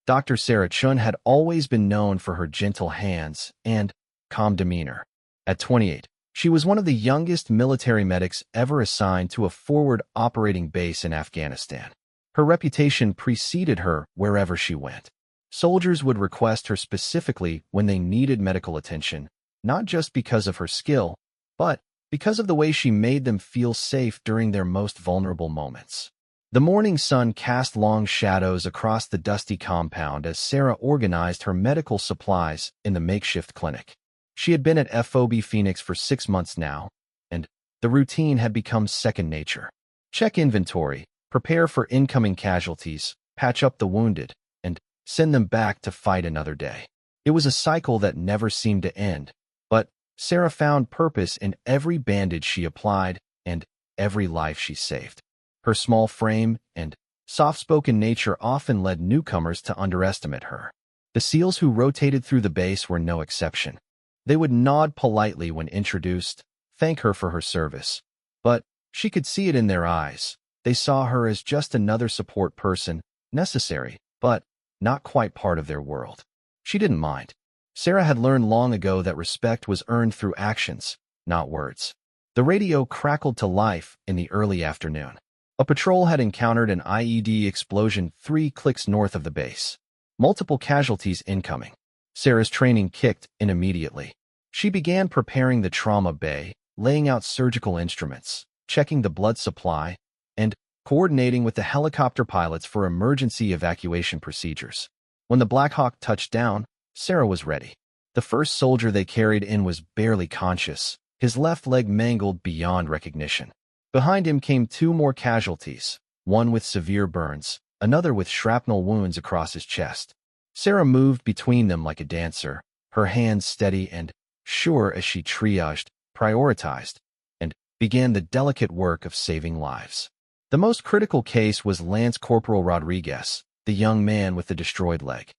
Dr. Sarah Chun had always been known for her gentle hands and calm demeanor. At 28, she was one of the youngest military medics ever assigned to a forward operating base in Afghanistan. Her reputation preceded her wherever she went. Soldiers would request her specifically when they needed medical attention, not just because of her skill, but because of the way she made them feel safe during their most vulnerable moments. The morning sun cast long shadows across the dusty compound as Sarah organized her medical supplies in the makeshift clinic. She had been at FOB Phoenix for 6 months now, and the routine had become second nature. Check inventory, prepare for incoming casualties, patch up the wounded, and send them back to fight another day. It was a cycle that never seemed to end, but Sarah found purpose in every bandage she applied and every life she saved. Her small frame and soft-spoken nature often led newcomers to underestimate her. The SEALs who rotated through the base were no exception. They would nod politely when introduced, thank her for her service. But she could see it in their eyes. They saw her as just another support person, necessary, but not quite part of their world. She didn't mind. Sarah had learned long ago that respect was earned through actions, not words. The radio crackled to life in the early afternoon. A patrol had encountered an IED explosion 3 clicks north of the base. Multiple casualties incoming. Sarah's training kicked in immediately. She began preparing the trauma bay, laying out surgical instruments, checking the blood supply, and coordinating with the helicopter pilots for emergency evacuation procedures. When the Black Hawk touched down, Sarah was ready. The first soldier they carried in was barely conscious, his left leg mangled beyond recognition. Behind him came 2 more casualties, one with severe burns, another with shrapnel wounds across his chest. Sarah moved between them like a dancer, her hands steady and sure as she triaged, prioritized, and began the delicate work of saving lives. The most critical case was Lance Corporal Rodriguez, the young man with the destroyed leg.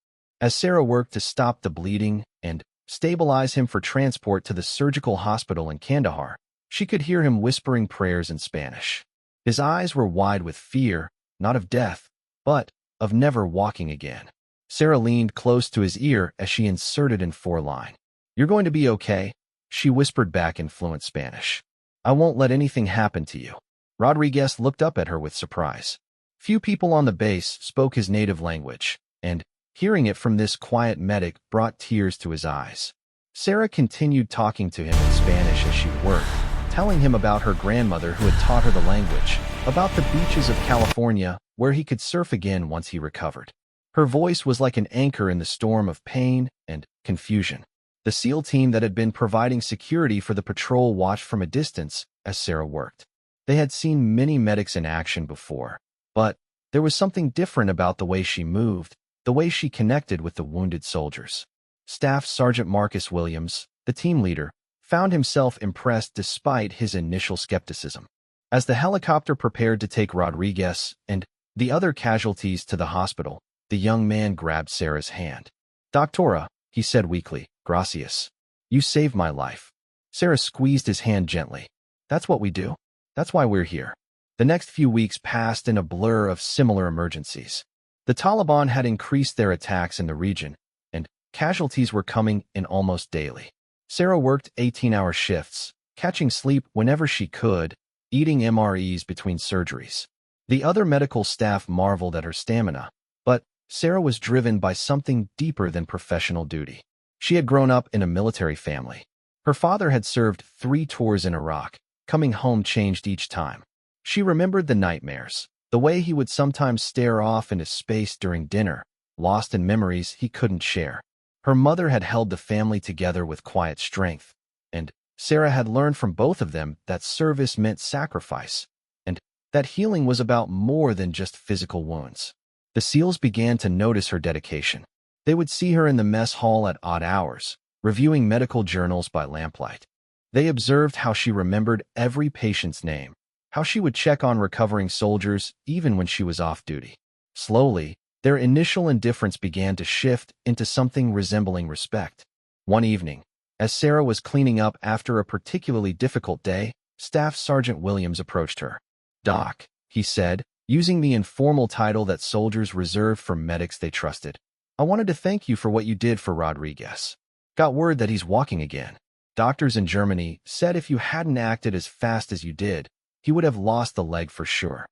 As Sarah worked to stop the bleeding and stabilize him for transport to the surgical hospital in Kandahar, she could hear him whispering prayers in Spanish. His eyes were wide with fear, not of death, but of never walking again. Sarah leaned close to his ear as she inserted in 4-line. "You're going to be okay," she whispered back in fluent Spanish. "I won't let anything happen to you." Rodriguez looked up at her with surprise. Few people on the base spoke his native language, and hearing it from this quiet medic brought tears to his eyes. Sarah continued talking to him in Spanish as she worked, telling him about her grandmother who had taught her the language, about the beaches of California where he could surf again once he recovered. Her voice was like an anchor in the storm of pain and confusion. The SEAL team that had been providing security for the patrol watched from a distance as Sarah worked. They had seen many medics in action before, but there was something different about the way she moved, the way she connected with the wounded soldiers. Staff Sergeant Marcus Williams, the team leader, found himself impressed despite his initial skepticism. As the helicopter prepared to take Rodriguez and the other casualties to the hospital, the young man grabbed Sarah's hand. "Doctora," he said weakly, "gracias. You saved my life." Sarah squeezed his hand gently. "That's what we do. That's why we're here." The next few weeks passed in a blur of similar emergencies. The Taliban had increased their attacks in the region, and casualties were coming in almost daily. Sarah worked 18-hour shifts, catching sleep whenever she could, eating MREs between surgeries. The other medical staff marveled at her stamina, but Sarah was driven by something deeper than professional duty. She had grown up in a military family. Her father had served 3 tours in Iraq, coming home changed each time. She remembered the nightmares, the way he would sometimes stare off into space during dinner, lost in memories he couldn't share. Her mother had held the family together with quiet strength, and Sarah had learned from both of them that service meant sacrifice, and that healing was about more than just physical wounds. The SEALs began to notice her dedication. They would see her in the mess hall at odd hours, reviewing medical journals by lamplight. They observed how she remembered every patient's name, how she would check on recovering soldiers even when she was off duty. Slowly, their initial indifference began to shift into something resembling respect. One evening, as Sarah was cleaning up after a particularly difficult day, Staff Sergeant Williams approached her. "Doc," he said, using the informal title that soldiers reserved for medics they trusted. I wanted to thank you for what you did for Rodriguez. Got word that he's walking again. Doctors in Germany said if you hadn't acted as fast as you did, he would have lost the leg for sure.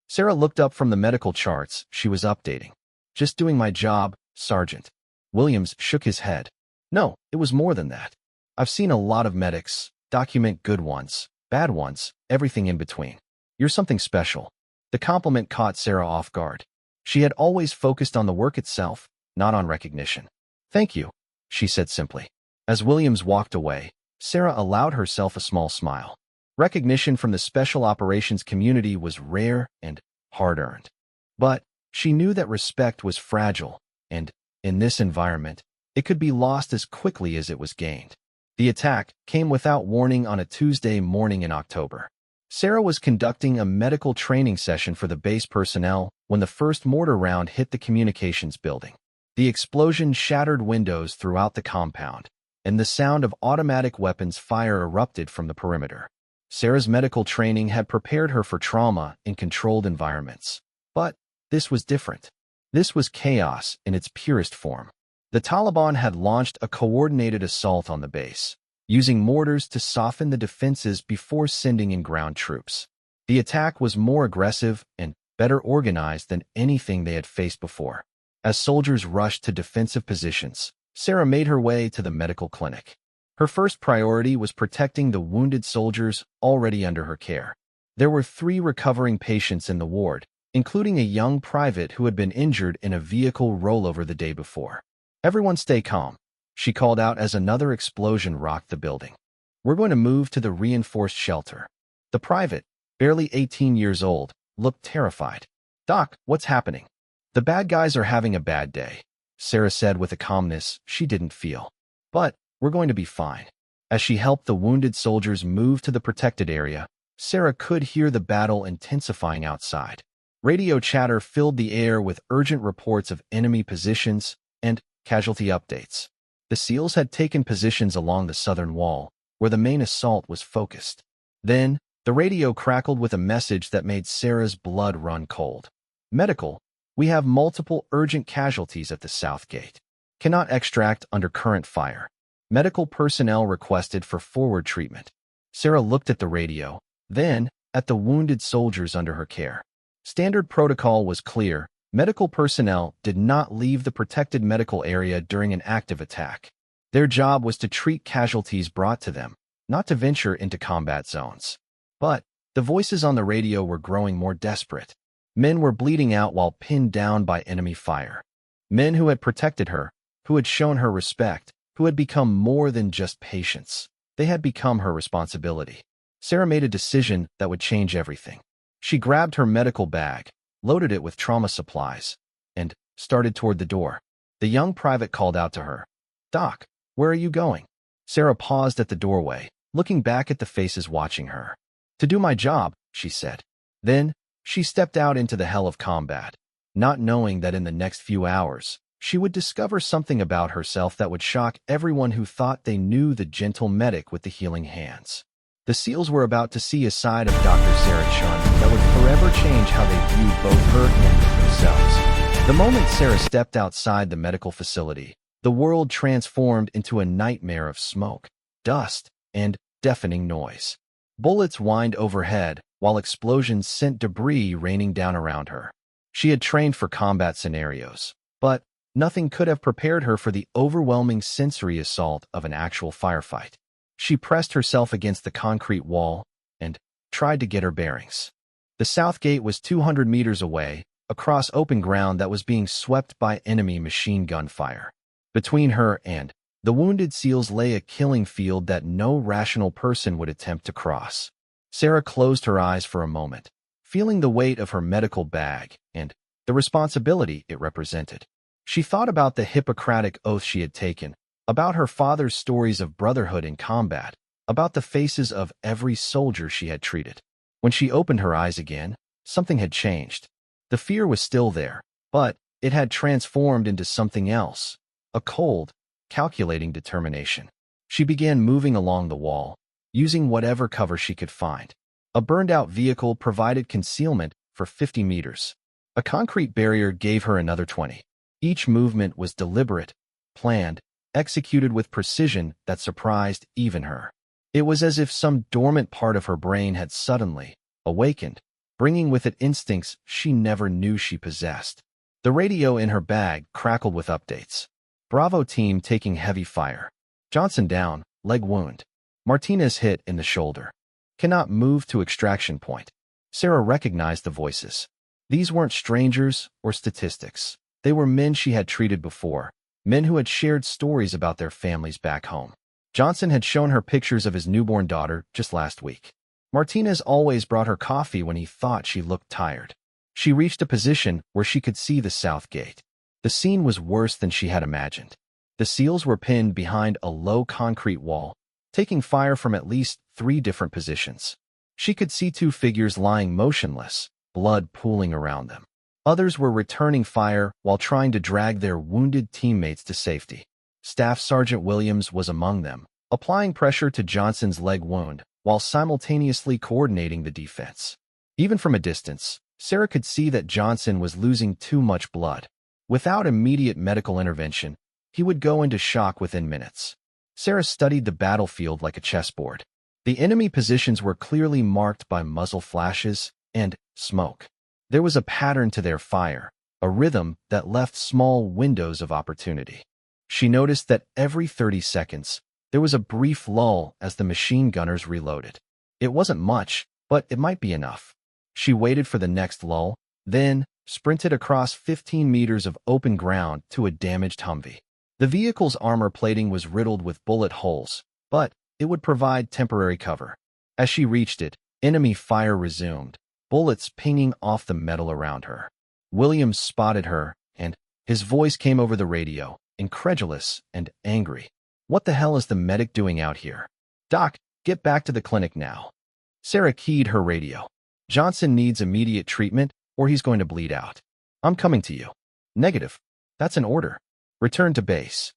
Sarah looked up from the medical charts she was updating. Just doing my job, Sergeant. Williams shook his head. No, it was more than that. I've seen a lot of medics document good ones, bad ones, everything in between. You're something special. The compliment caught Sarah off guard. She had always focused on the work itself, not on recognition. Thank you, she said simply. As Williams walked away, Sarah allowed herself a small smile. Recognition from the special operations community was rare and hard-earned. But she knew that respect was fragile, and, in this environment, it could be lost as quickly as it was gained. The attack came without warning on a Tuesday morning in October. Sarah was conducting a medical training session for the base personnel when the first mortar round hit the communications building. The explosion shattered windows throughout the compound, and the sound of automatic weapons fire erupted from the perimeter. Sarah's medical training had prepared her for trauma in controlled environments. But this was different. This was chaos in its purest form. The Taliban had launched a coordinated assault on the base, using mortars to soften the defenses before sending in ground troops. The attack was more aggressive and better organized than anything they had faced before. As soldiers rushed to defensive positions, Sarah made her way to the medical clinic. Her first priority was protecting the wounded soldiers already under her care. There were 3 recovering patients in the ward, including a young private who had been injured in a vehicle rollover the day before. Everyone stay calm, she called out as another explosion rocked the building. We're going to move to the reinforced shelter. The private, barely 18 years old, looked terrified. Doc, what's happening? The bad guys are having a bad day, Sarah said with a calmness she didn't feel. But we're going to be fine. As she helped the wounded soldiers move to the protected area, Sarah could hear the battle intensifying outside. Radio chatter filled the air with urgent reports of enemy positions and casualty updates. The SEALs had taken positions along the southern wall, where the main assault was focused. Then, the radio crackled with a message that made Sarah's blood run cold. Medical, we have multiple urgent casualties at the south gate. Cannot extract under current fire. Medical personnel requested for forward treatment. Sarah looked at the radio, then at the wounded soldiers under her care. Standard protocol was clear. Medical personnel did not leave the protected medical area during an active attack. Their job was to treat casualties brought to them, not to venture into combat zones. But the voices on the radio were growing more desperate. Men were bleeding out while pinned down by enemy fire. Men who had protected her, who had shown her respect, who had become more than just patients. They had become her responsibility. Sarah made a decision that would change everything. She grabbed her medical bag, loaded it with trauma supplies, and started toward the door. The young private called out to her, Doc, where are you going? Sarah paused at the doorway, looking back at the faces watching her. To do my job, she said. Then, she stepped out into the hell of combat, not knowing that in the next few hours, she would discover something about herself that would shock everyone who thought they knew the gentle medic with the healing hands. The SEALs were about to see a side of Dr. Sarah Chun that would forever change how they viewed both her and themselves. The moment Sarah stepped outside the medical facility, the world transformed into a nightmare of smoke, dust, and deafening noise. Bullets whined overhead, while explosions sent debris raining down around her. She had trained for combat scenarios, but nothing could have prepared her for the overwhelming sensory assault of an actual firefight. She pressed herself against the concrete wall and tried to get her bearings. The south gate was 200 meters away, across open ground that was being swept by enemy machine gun fire. Between her and the wounded SEALs lay a killing field that no rational person would attempt to cross. Sarah closed her eyes for a moment, feeling the weight of her medical bag and the responsibility it represented. She thought about the Hippocratic oath she had taken, about her father's stories of brotherhood in combat, about the faces of every soldier she had treated. When she opened her eyes again, something had changed. The fear was still there, but it had transformed into something else, a cold, calculating determination. She began moving along the wall, using whatever cover she could find. A burned-out vehicle provided concealment for 50 meters. A concrete barrier gave her another 20. Each movement was deliberate, planned, executed with precision that surprised even her. It was as if some dormant part of her brain had suddenly awakened, bringing with it instincts she never knew she possessed. The radio in her bag crackled with updates. Bravo team taking heavy fire. Johnson down, leg wound. Martinez hit in the shoulder. Cannot move to extraction point. Sarah recognized the voices. These weren't strangers or statistics. They were men she had treated before, men who had shared stories about their families back home. Johnson had shown her pictures of his newborn daughter just last week. Martinez always brought her coffee when he thought she looked tired. She reached a position where she could see the south gate. The scene was worse than she had imagined. The SEALs were pinned behind a low concrete wall, taking fire from at least 3 different positions. She could see 2 figures lying motionless, blood pooling around them. Others were returning fire while trying to drag their wounded teammates to safety. Staff Sergeant Williams was among them, applying pressure to Johnson's leg wound while simultaneously coordinating the defense. Even from a distance, Sarah could see that Johnson was losing too much blood. Without immediate medical intervention, he would go into shock within minutes. Sarah studied the battlefield like a chessboard. The enemy positions were clearly marked by muzzle flashes and smoke. There was a pattern to their fire, a rhythm that left small windows of opportunity. She noticed that every 30 seconds, there was a brief lull as the machine gunners reloaded. It wasn't much, but it might be enough. She waited for the next lull, then sprinted across 15 meters of open ground to a damaged Humvee. The vehicle's armor plating was riddled with bullet holes, but it would provide temporary cover. As she reached it, enemy fire resumed, bullets pinging off the metal around her. Williams spotted her, and his voice came over the radio, incredulous and angry. "What the hell is the medic doing out here? Doc, get back to the clinic now." Sarah keyed her radio. "Johnson needs immediate treatment, or he's going to bleed out. I'm coming to you." "Negative. That's an order. Return to base."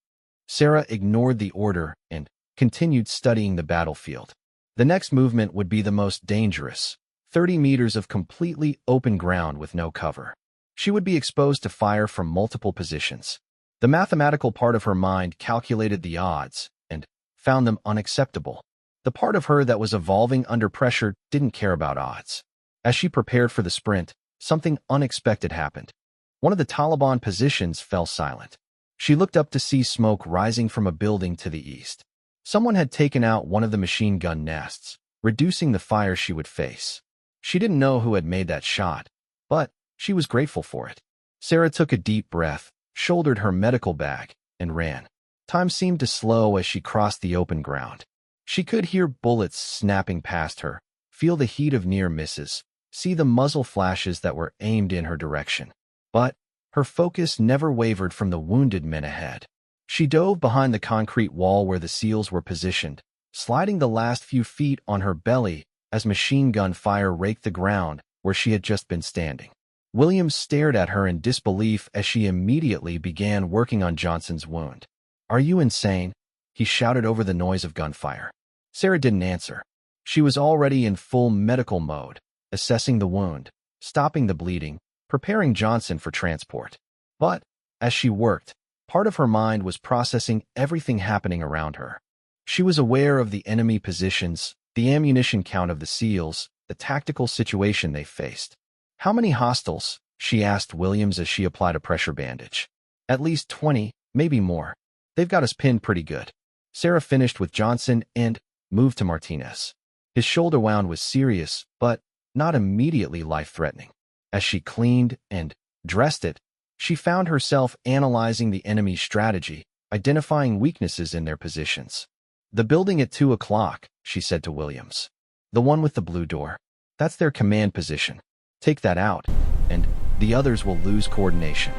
Sarah ignored the order and continued studying the battlefield. The next movement would be the most dangerous, 30 meters of completely open ground with no cover. She would be exposed to fire from multiple positions. The mathematical part of her mind calculated the odds and found them unacceptable. The part of her that was evolving under pressure didn't care about odds. As she prepared for the sprint, something unexpected happened. One of the Taliban positions fell silent. She looked up to see smoke rising from a building to the east. Someone had taken out one of the machine gun nests, reducing the fire she would face. She didn't know who had made that shot, but she was grateful for it. Sarah took a deep breath, shouldered her medical bag, and ran. Time seemed to slow as she crossed the open ground. She could hear bullets snapping past her, feel the heat of near misses, see the muzzle flashes that were aimed in her direction. But her focus never wavered from the wounded men ahead. She dove behind the concrete wall where the SEALs were positioned, sliding the last few feet on her belly as machine gun fire raked the ground where she had just been standing. Williams stared at her in disbelief as she immediately began working on Johnson's wound. "Are you insane?" he shouted over the noise of gunfire. Sarah didn't answer. She was already in full medical mode, assessing the wound, stopping the bleeding, preparing Johnson for transport. But as she worked, part of her mind was processing everything happening around her. She was aware of the enemy positions, the ammunition count of the SEALs, the tactical situation they faced. "How many hostiles?" she asked Williams as she applied a pressure bandage. "At least 20, maybe more. They've got us pinned pretty good." Sarah finished with Johnson and moved to Martinez. His shoulder wound was serious, but not immediately life-threatening. As she cleaned and dressed it, she found herself analyzing the enemy's strategy, identifying weaknesses in their positions. "The building at 2 o'clock, she said to Williams. "The one with the blue door. That's their command position. Take that out, and the others will lose coordination."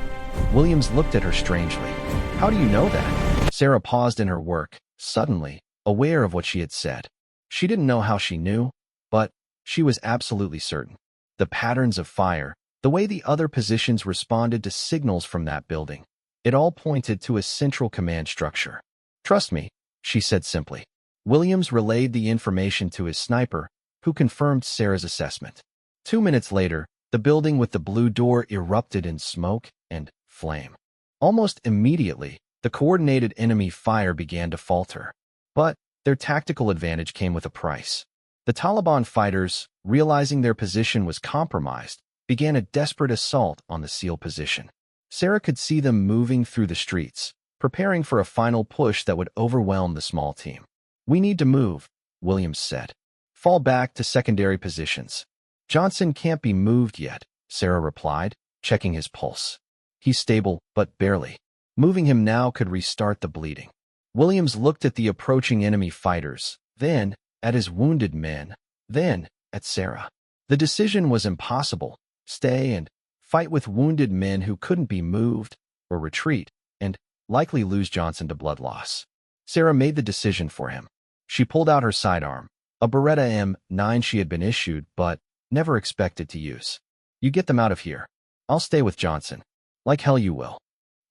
Williams looked at her strangely. "How do you know that?" Sarah paused in her work, suddenly aware of what she had said. She didn't know how she knew, but she was absolutely certain. The patterns of fire, the way the other positions responded to signals from that building, it all pointed to a central command structure. "Trust me," she said simply. Williams relayed the information to his sniper, who confirmed Sarah's assessment. 2 minutes later, the building with the blue door erupted in smoke and flame. Almost immediately, the coordinated enemy fire began to falter. But their tactical advantage came with a price. The Taliban fighters, realizing their position was compromised, began a desperate assault on the SEAL position. Sarah could see them moving through the streets, preparing for a final push that would overwhelm the small team. "We need to move," Williams said. "Fall back to secondary positions." "Johnson can't be moved yet," Sarah replied, checking his pulse. "He's stable, but barely. Moving him now could restart the bleeding." Williams looked at the approaching enemy fighters, then at his wounded men, then at Sarah. The decision was impossible: stay and fight with wounded men who couldn't be moved, or retreat and likely lose Johnson to blood loss. Sarah made the decision for him. She pulled out her sidearm, a Beretta M9 she had been issued but never expected to use. "You get them out of here. I'll stay with Johnson." "Like hell you will."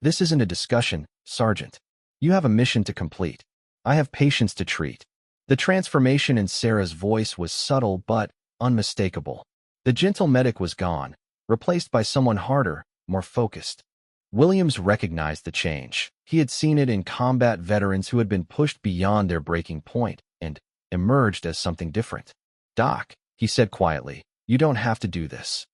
"This isn't a discussion, Sergeant. You have a mission to complete. I have patients to treat." The transformation in Sarah's voice was subtle but unmistakable. The gentle medic was gone, replaced by someone harder, more focused. Williams recognized the change. He had seen it in combat veterans who had been pushed beyond their breaking point and emerged as something different. "Doc," he said quietly, "you don't have to do this."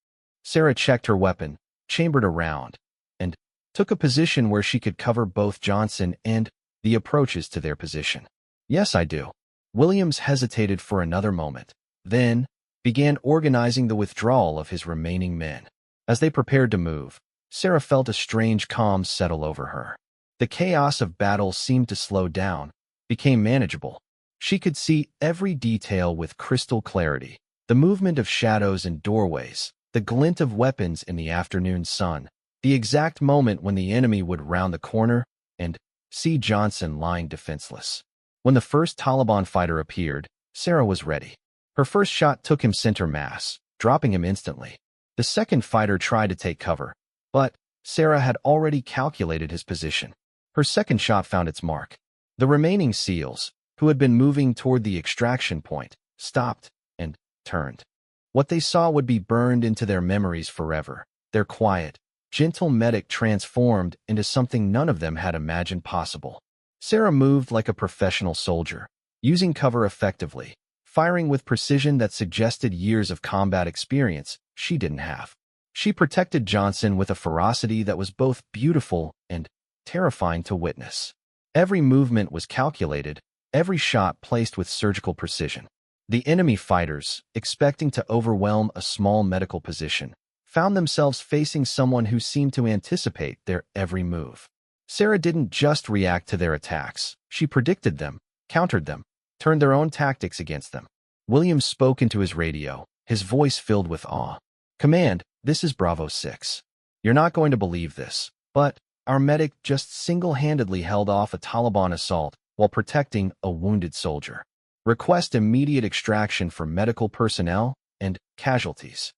Sarah checked her weapon, chambered around, and took a position where she could cover both Johnson and the approaches to their position. "Yes, I do." Williams hesitated for another moment, then began organizing the withdrawal of his remaining men. As they prepared to move, Sarah felt a strange calm settle over her. The chaos of battle seemed to slow down, became manageable. She could see every detail with crystal clarity: the movement of shadows in doorways, the glint of weapons in the afternoon sun, the exact moment when the enemy would round the corner and see Johnson lying defenseless. When the first Taliban fighter appeared, Sarah was ready. Her first shot took him center mass, dropping him instantly. The second fighter tried to take cover, but Sarah had already calculated his position. Her second shot found its mark. The remaining SEALs, who had been moving toward the extraction point, stopped and turned. What they saw would be burned into their memories forever. Their quiet, gentle medic transformed into something none of them had imagined possible. Sarah moved like a professional soldier, using cover effectively, firing with precision that suggested years of combat experience she didn't have. She protected Johnson with a ferocity that was both beautiful and terrifying to witness. Every movement was calculated, every shot placed with surgical precision. The enemy fighters, expecting to overwhelm a small medical position, found themselves facing someone who seemed to anticipate their every move. Sarah didn't just react to their attacks. She predicted them, countered them, turned their own tactics against them. Williams spoke into his radio, his voice filled with awe. "Command, this is Bravo 6. You're not going to believe this, but our medic just single-handedly held off a Taliban assault while protecting a wounded soldier. Request immediate extraction for medical personnel and casualties."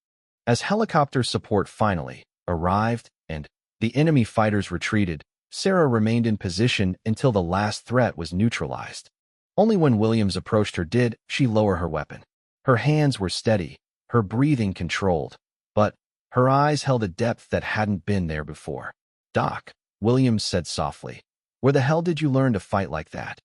As helicopter support finally arrived and the enemy fighters retreated, Sarah remained in position until the last threat was neutralized. Only when Williams approached her did she lower her weapon. Her hands were steady, her breathing controlled, but her eyes held a depth that hadn't been there before. "Doc," Williams said softly, "where the hell did you learn to fight like that?"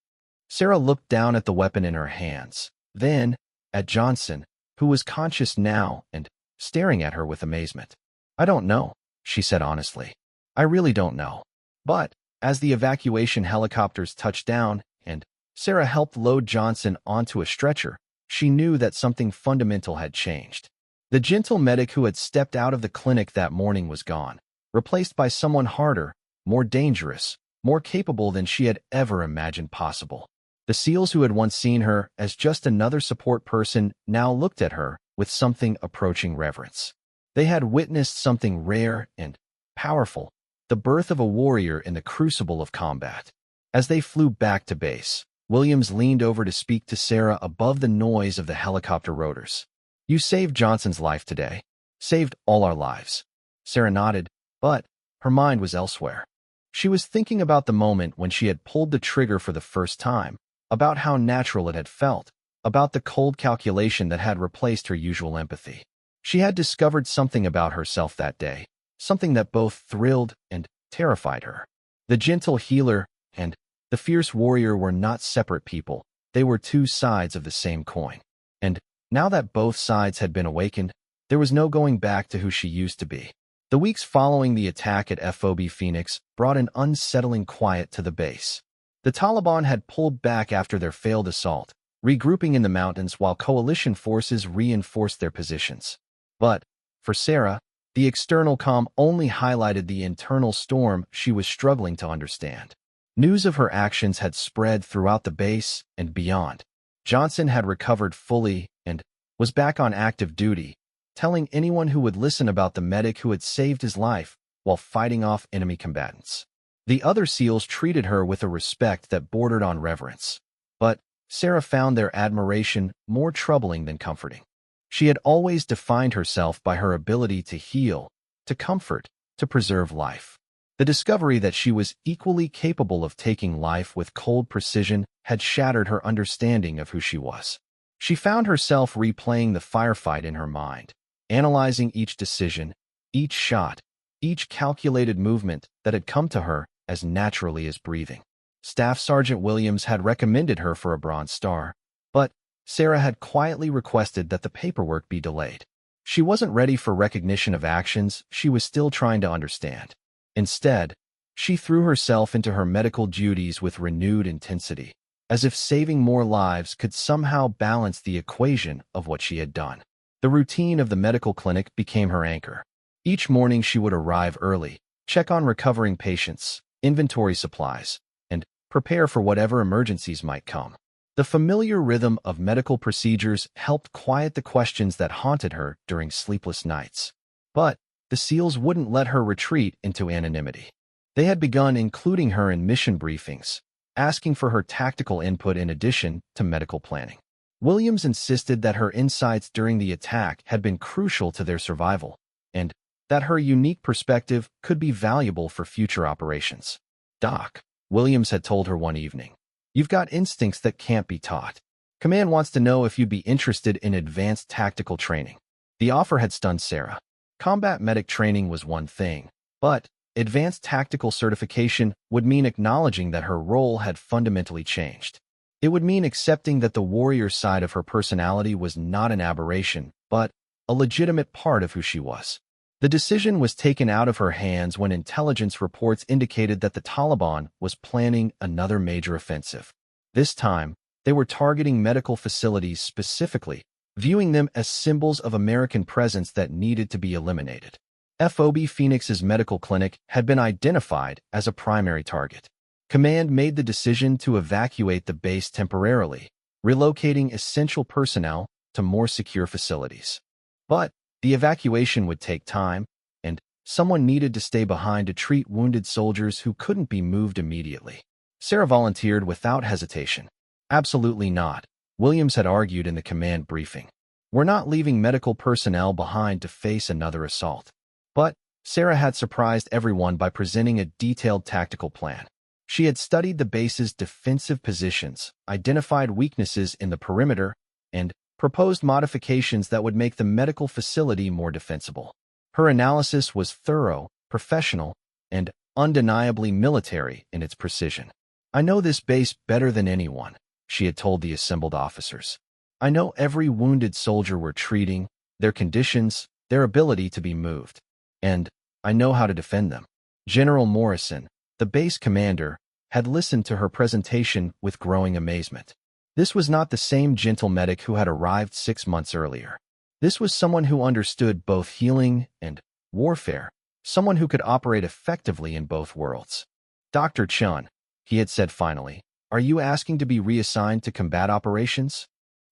Sarah looked down at the weapon in her hands, then at Johnson, who was conscious now and staring at her with amazement. "I don't know," she said honestly. "I really don't know." But as the evacuation helicopters touched down and Sarah helped load Johnson onto a stretcher, she knew that something fundamental had changed. The gentle medic who had stepped out of the clinic that morning was gone, replaced by someone harder, more dangerous, more capable than she had ever imagined possible. The SEALs who had once seen her as just another support person now looked at her with something approaching reverence. They had witnessed something rare and powerful, the birth of a warrior in the crucible of combat. As they flew back to base, Williams leaned over to speak to Sarah above the noise of the helicopter rotors. "You saved Johnson's life today. Saved all our lives." Sarah nodded, but her mind was elsewhere. She was thinking about the moment when she had pulled the trigger for the first time, about how natural it had felt, about the cold calculation that had replaced her usual empathy. She had discovered something about herself that day, something that both thrilled and terrified her. The gentle healer and the fierce warrior were not separate people. They were two sides of the same coin. And now that both sides had been awakened, there was no going back to who she used to be. The weeks following the attack at FOB Phoenix brought an unsettling quiet to the base. The Taliban had pulled back after their failed assault, regrouping in the mountains while coalition forces reinforced their positions. But, for Sarah, the external calm only highlighted the internal storm she was struggling to understand. News of her actions had spread throughout the base and beyond. Johnson had recovered fully and was back on active duty, telling anyone who would listen about the medic who had saved his life while fighting off enemy combatants. The other SEALs treated her with a respect that bordered on reverence. But Sarah found their admiration more troubling than comforting. She had always defined herself by her ability to heal, to comfort, to preserve life. The discovery that she was equally capable of taking life with cold precision had shattered her understanding of who she was. She found herself replaying the firefight in her mind, analyzing each decision, each shot, each calculated movement that had come to her as naturally as breathing. Staff Sergeant Williams had recommended her for a Bronze Star, but Sarah had quietly requested that the paperwork be delayed. She wasn't ready for recognition of actions she was still trying to understand. Instead, she threw herself into her medical duties with renewed intensity, as if saving more lives could somehow balance the equation of what she had done. The routine of the medical clinic became her anchor. Each morning she would arrive early, check on recovering patients, inventory supplies, and prepare for whatever emergencies might come. The familiar rhythm of medical procedures helped quiet the questions that haunted her during sleepless nights. But the SEALs wouldn't let her retreat into anonymity. They had begun including her in mission briefings, asking for her tactical input in addition to medical planning. Williams insisted that her insights during the attack had been crucial to their survival, and that her unique perspective could be valuable for future operations. "Doc," Williams had told her one evening, "you've got instincts that can't be taught. Command wants to know if you'd be interested in advanced tactical training." The offer had stunned Sarah. Combat medic training was one thing, but advanced tactical certification would mean acknowledging that her role had fundamentally changed. It would mean accepting that the warrior side of her personality was not an aberration, but a legitimate part of who she was. The decision was taken out of her hands when intelligence reports indicated that the Taliban was planning another major offensive. This time, they were targeting medical facilities specifically, viewing them as symbols of American presence that needed to be eliminated. FOB Phoenix's medical clinic had been identified as a primary target. Command made the decision to evacuate the base temporarily, relocating essential personnel to more secure facilities. But the evacuation would take time, and someone needed to stay behind to treat wounded soldiers who couldn't be moved immediately. Sarah volunteered without hesitation. "Absolutely not," Williams had argued in the command briefing. "We're not leaving medical personnel behind to face another assault." But Sarah had surprised everyone by presenting a detailed tactical plan. She had studied the base's defensive positions, identified weaknesses in the perimeter, and proposed modifications that would make the medical facility more defensible. Her analysis was thorough, professional, and undeniably military in its precision. "I know this base better than anyone," she had told the assembled officers. "I know every wounded soldier we're treating, their conditions, their ability to be moved. And I know how to defend them." General Morrison, the base commander, had listened to her presentation with growing amazement. This was not the same gentle medic who had arrived 6 months earlier. This was someone who understood both healing and warfare, someone who could operate effectively in both worlds. "Dr. Chun," he had said finally, "are you asking to be reassigned to combat operations?"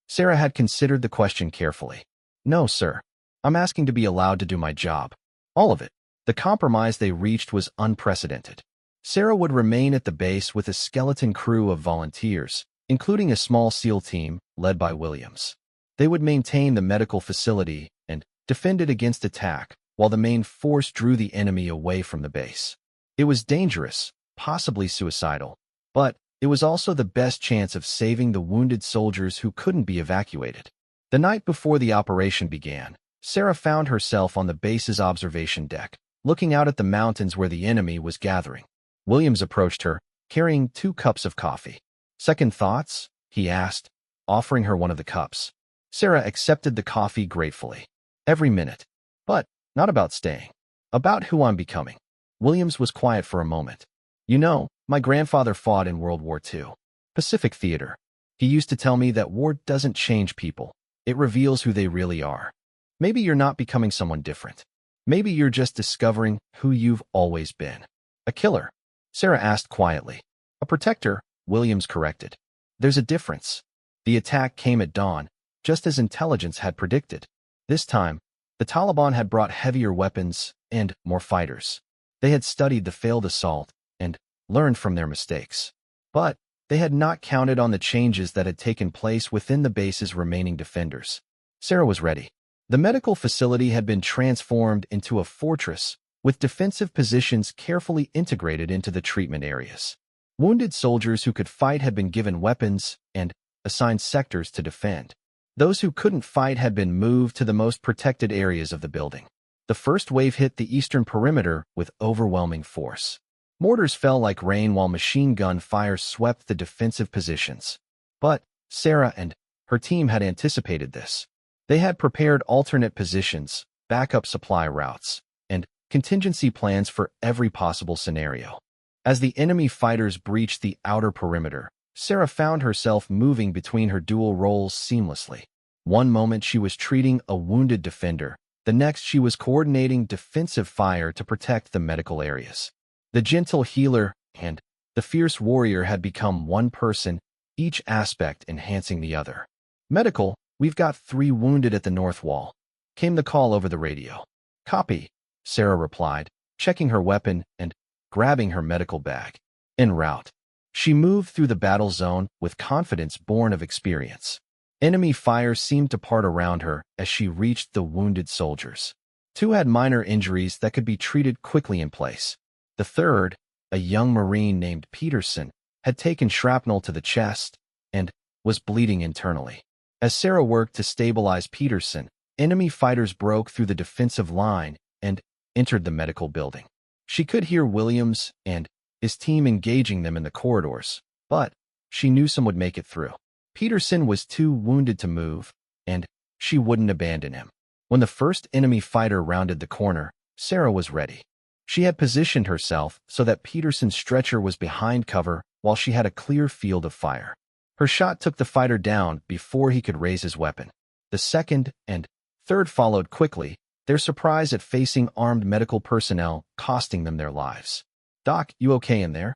Sarah had considered the question carefully. "No, sir. I'm asking to be allowed to do my job. All of it." The compromise they reached was unprecedented. Sarah would remain at the base with a skeleton crew of volunteers, including a small SEAL team led by Williams. They would maintain the medical facility and defend it against attack, while the main force drew the enemy away from the base. It was dangerous, possibly suicidal, but it was also the best chance of saving the wounded soldiers who couldn't be evacuated. The night before the operation began, Sarah found herself on the base's observation deck, looking out at the mountains where the enemy was gathering. Williams approached her, carrying 2 cups of coffee. "Second thoughts?" he asked, offering her one of the cups. Sarah accepted the coffee gratefully. "Every minute. But not about staying. About who I'm becoming." Williams was quiet for a moment. "You know, my grandfather fought in World War II. Pacific Theater. He used to tell me that war doesn't change people. It reveals who they really are. Maybe you're not becoming someone different. Maybe you're just discovering who you've always been." "A killer?" Sarah asked quietly. "A protector," Williams corrected. "There's a difference." The attack came at dawn, just as intelligence had predicted. This time, the Taliban had brought heavier weapons and more fighters. They had studied the failed assault and learned from their mistakes. But they had not counted on the changes that had taken place within the base's remaining defenders. Sarah was ready. The medical facility had been transformed into a fortress, with defensive positions carefully integrated into the treatment areas. Wounded soldiers who could fight had been given weapons and assigned sectors to defend. Those who couldn't fight had been moved to the most protected areas of the building. The first wave hit the eastern perimeter with overwhelming force. Mortars fell like rain while machine gun fire swept the defensive positions. But Sarah and her team had anticipated this. They had prepared alternate positions, backup supply routes, and contingency plans for every possible scenario. As the enemy fighters breached the outer perimeter, Sarah found herself moving between her dual roles seamlessly. One moment she was treating a wounded defender, the next she was coordinating defensive fire to protect the medical areas. The gentle healer and the fierce warrior had become one person, each aspect enhancing the other. "Medical, we've got 3 wounded at the north wall," came the call over the radio. "Copy," Sarah replied, checking her weapon and grabbing her medical bag. En route, she moved through the battle zone with confidence born of experience. Enemy fire seemed to part around her as she reached the wounded soldiers. 2 had minor injuries that could be treated quickly in place. The third, a young Marine named Peterson, had taken shrapnel to the chest and was bleeding internally. As Sarah worked to stabilize Peterson, enemy fighters broke through the defensive line and entered the medical building. She could hear Williams and his team engaging them in the corridors, but she knew some would make it through. Peterson was too wounded to move, and she wouldn't abandon him. When the first enemy fighter rounded the corner, Sarah was ready. She had positioned herself so that Peterson's stretcher was behind cover while she had a clear field of fire. Her shot took the fighter down before he could raise his weapon. The second and third followed quickly, their surprise at facing armed medical personnel costing them their lives. "Doc, you okay in there?"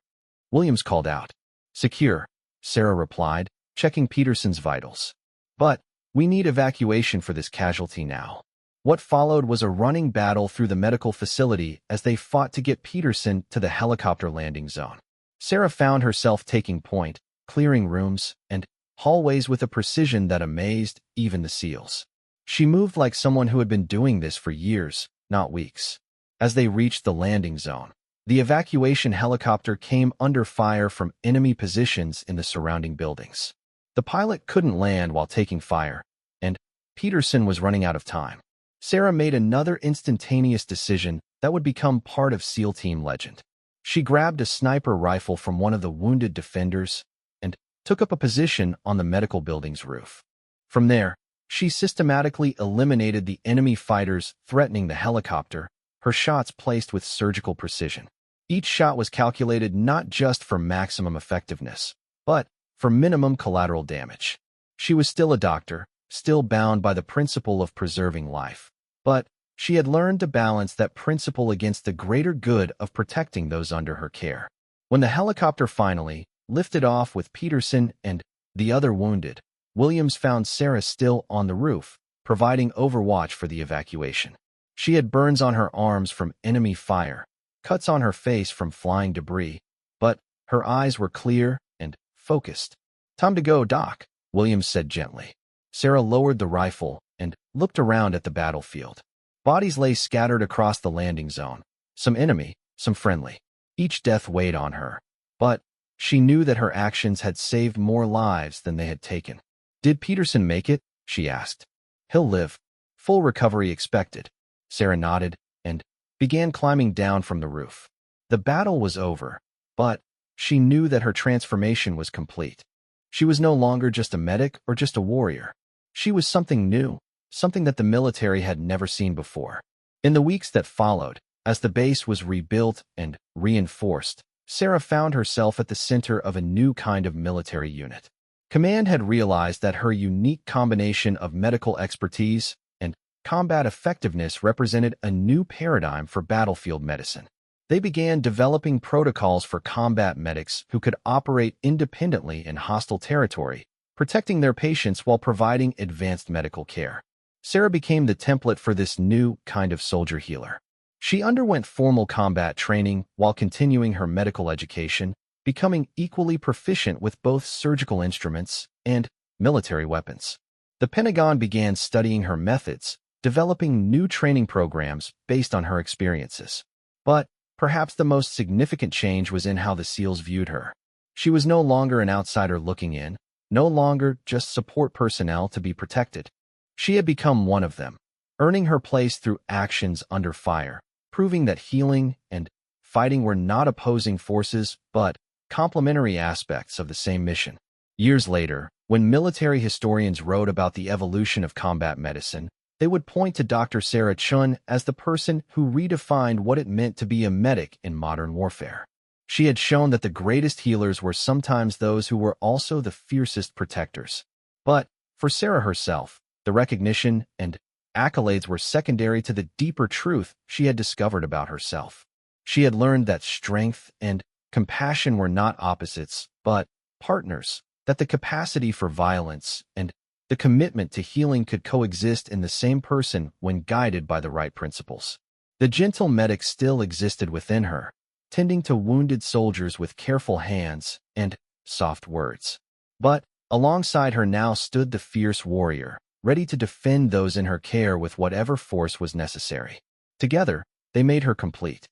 Williams called out. "Secure," Sarah replied, checking Peterson's vitals. "But we need evacuation for this casualty now." What followed was a running battle through the medical facility as they fought to get Peterson to the helicopter landing zone. Sarah found herself taking point, clearing rooms and hallways with a precision that amazed even the SEALs. She moved like someone who had been doing this for years, not weeks. As they reached the landing zone, the evacuation helicopter came under fire from enemy positions in the surrounding buildings. The pilot couldn't land while taking fire, and Peterson was running out of time. Sarah made another instantaneous decision that would become part of SEAL Team legend. She grabbed a sniper rifle from one of the wounded defenders and took up a position on the medical building's roof. From there, she systematically eliminated the enemy fighters threatening the helicopter, her shots placed with surgical precision. Each shot was calculated not just for maximum effectiveness, but for minimum collateral damage. She was still a doctor, still bound by the principle of preserving life. But she had learned to balance that principle against the greater good of protecting those under her care. When the helicopter finally lifted off with Peterson and the other wounded, Williams found Sarah still on the roof, providing overwatch for the evacuation. She had burns on her arms from enemy fire, cuts on her face from flying debris, but her eyes were clear and focused. "Time to go, Doc," Williams said gently. Sarah lowered the rifle and looked around at the battlefield. Bodies lay scattered across the landing zone, some enemy, some friendly. Each death weighed on her, but she knew that her actions had saved more lives than they had taken. "Did Peterson make it?" she asked. "He'll live. Full recovery expected." Sarah nodded, and began climbing down from the roof. The battle was over, but she knew that her transformation was complete. She was no longer just a medic or just a warrior. She was something new, something that the military had never seen before. In the weeks that followed, as the base was rebuilt and reinforced, Sarah found herself at the center of a new kind of military unit. Command had realized that her unique combination of medical expertise and combat effectiveness represented a new paradigm for battlefield medicine. They began developing protocols for combat medics who could operate independently in hostile territory, protecting their patients while providing advanced medical care. Sarah became the template for this new kind of soldier healer. She underwent formal combat training while continuing her medical education, becoming equally proficient with both surgical instruments and military weapons. The Pentagon began studying her methods, developing new training programs based on her experiences. But perhaps the most significant change was in how the SEALs viewed her. She was no longer an outsider looking in, no longer just support personnel to be protected. She had become one of them, earning her place through actions under fire, proving that healing and fighting were not opposing forces but complementary aspects of the same mission. Years later, when military historians wrote about the evolution of combat medicine, they would point to Dr. Sarah Chun as the person who redefined what it meant to be a medic in modern warfare. She had shown that the greatest healers were sometimes those who were also the fiercest protectors. But for Sarah herself, the recognition and accolades were secondary to the deeper truth she had discovered about herself. She had learned that strength and compassion were not opposites, but partners, that the capacity for violence and the commitment to healing could coexist in the same person when guided by the right principles. The gentle medic still existed within her, tending to wounded soldiers with careful hands and soft words. But alongside her now stood the fierce warrior, ready to defend those in her care with whatever force was necessary. Together, they made her complete.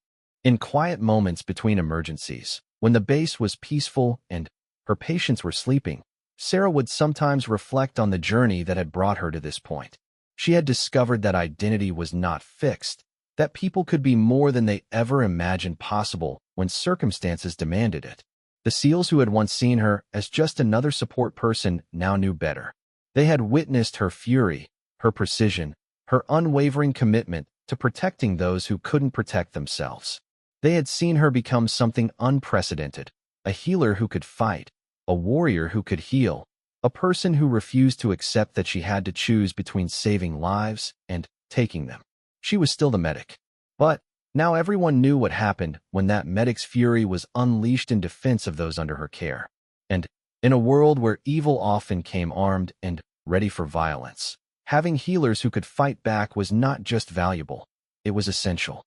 In quiet moments between emergencies, when the base was peaceful and her patients were sleeping, Sarah would sometimes reflect on the journey that had brought her to this point. She had discovered that identity was not fixed, that people could be more than they ever imagined possible when circumstances demanded it. The SEALs who had once seen her as just another support person now knew better. They had witnessed her fury, her precision, her unwavering commitment to protecting those who couldn't protect themselves. They had seen her become something unprecedented, a healer who could fight, a warrior who could heal, a person who refused to accept that she had to choose between saving lives and taking them. She was still the medic. But now everyone knew what happened when that medic's fury was unleashed in defense of those under her care. And in a world where evil often came armed and ready for violence, having healers who could fight back was not just valuable, it was essential.